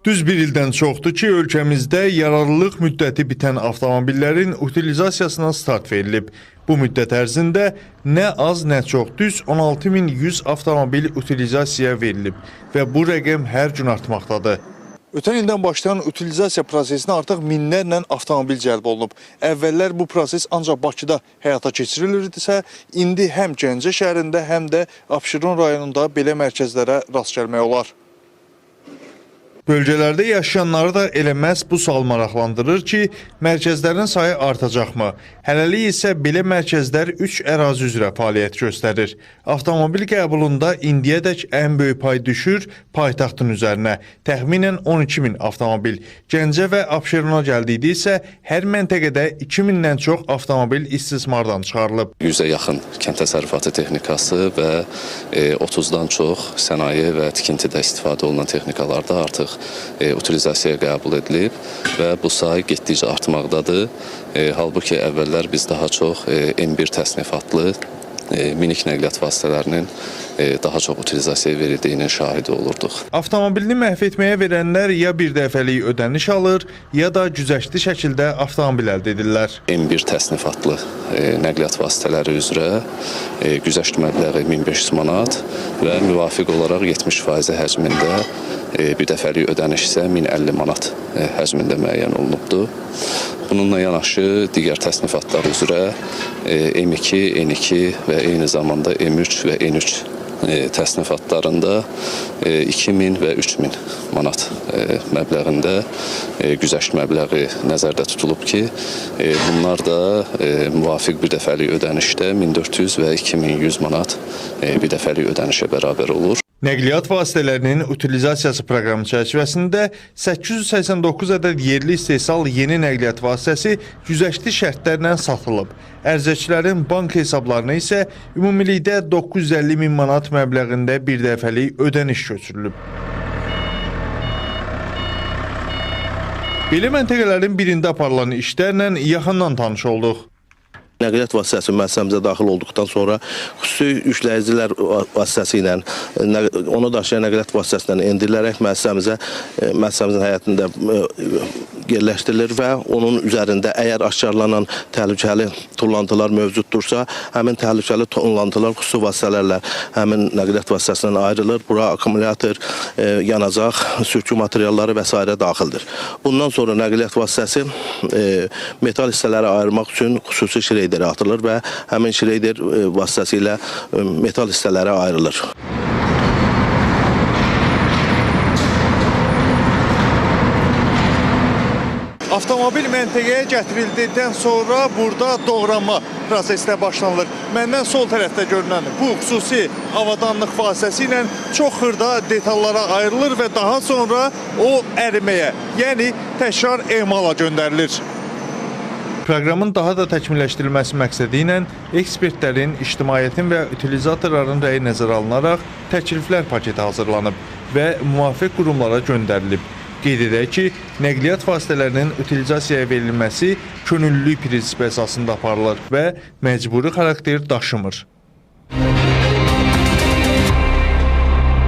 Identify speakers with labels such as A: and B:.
A: Düz bir ildən çoxdur ki, ölkəmizdə yararlılıq müddəti bitən avtomobillərin utilizasiyasına start verilib. Bu müddət ərzində nə az, nə çox düz 16.100 avtomobil utilizasiyaya verilib və bu rəqəm hər gün artmaqdadır. Ötən ildən başlayan utilizasiya prosesinə artıq minlərlə avtomobil cəlb olunub. Əvvəllər bu proses ancaq Bakıda həyata keçirilirdisə, indi həm Gəncə şəhərində, həm də Abşeron rayonunda belə mərkəzlərə rast gəlmək olar. Bölgələrdə yaşayanları da elə məhz bu sual maraqlandırır ki, mərkəzlərin sayı artacaqmı? Hələlik isə belə mərkəzlər 3 ərazi üzrə fəaliyyət göstərir. Avtomobil qəbulunda indiyədək ən böyük pay düşür paytaxtın üzərinə, təxminən 12.000 avtomobil. Gəncə və Abşerona gəldikdə isə hər məntəqədə 2.000-dən çox avtomobil istismardan çıxarılıb.
B: 100-ə yaxın kənd təsərrüfatı texnikası və 30-dan çox sənaye və tikintidə istifadə olunan texnikalarda artıq utilizasiyaya qəbul edilib və bu sayı getdikcə artmaqdadır. Halbuki əvvəllər biz daha çox M1 təsnifatlı minik nəqliyyat vasitələrinin daha çox utilizasiyaya verildiyinin şahidi olurduq.
A: Avtomobilini məhv etməyə verənlər ya bir dəfəlik ödəniş alır, ya da güzəştli şəkildə avtomobil əldə edirlər.
B: M1 təsnifatlı nəqliyyat vasitələri üzrə güzəşt məbləği 1500 manat və müvafiq olaraq 70% həcmində bir dəfəlik ödəniş isə 1050 manat həcmində müəyyən olunubdur. Bununla yanaşı digər təsnifatlar üzrə M2, N2 və eyni zamanda M3 və N3 təsnifatlarında 2000 və 3000 manat məbləğində güzəşt məbləği nəzərdə tutulub ki, bunlar da müvafiq bir dəfəlik ödənişdə 1400 və 2100 manat bir dəfəlik ödənişə bərabər olur.
A: Nəqliyyat vasitələrinin utilizasiyası proqramı çərçivəsində 889 ədəd yerli istehsal yeni nəqliyyat vasitəsi güzəştli şərtlərlə satılıb. Ərzəçilərin bank hesablarına isə ümumilikdə 950 min manat məbləğində bir dəfəlik ödəniş köçürülüb. Belə məntəqələrin birində aparılan işlərlə yaxından tanış olduq.
C: Nəqliyyat vasitəsi müəssisəmizə daxil olduqdan sonra xüsusi yükləyicilər vasitəsilə, onu daşıyan nəqliyyat vasitəsilə endirilərək müəssisəmizin həyətində yerləşdirilir və onun üzərində əgər aşkarlanan təhlükəli tullantılar mövcuddursa, həmin təhlükəli tullantılar xüsusi vasitələrlə həmin nəqliyyat vasitəsindən ayrılır. Bura akkumulyator, yanacaq, sürtgü materialları və s. daxildir. Bundan sonra nəqliyyat vasitəsi metal hissələri ayırmaq üçün xüsusi şireyderə atılır və həmin şireyder vasitəsilə metal hissələri ayrılır.
A: Avtomobil məntəqəyə gətirildikdən sonra burada doğranma prosesinə başlanılır. Məndən sol tərəfdə görünən bu xüsusi avadanlıq vasitəsi ilə çox xırda detallara ayrılır və daha sonra o əriməyə, yəni təkrar emala göndərilir. Proqramın daha da təkmilləşdirilməsi məqsədi ilə ekspertlərin, ictimaiyyətin və utilizatorların rəyi nəzərə alınaraq təkliflər paketi hazırlanıb və müvafiq qurumlara göndərilib. Qeyd edək ki, nəqliyyat vasitələrinin utilizasiyaya verilməsi könüllülük prinsipi əsasında aparılır və məcburi xarakter daşımır.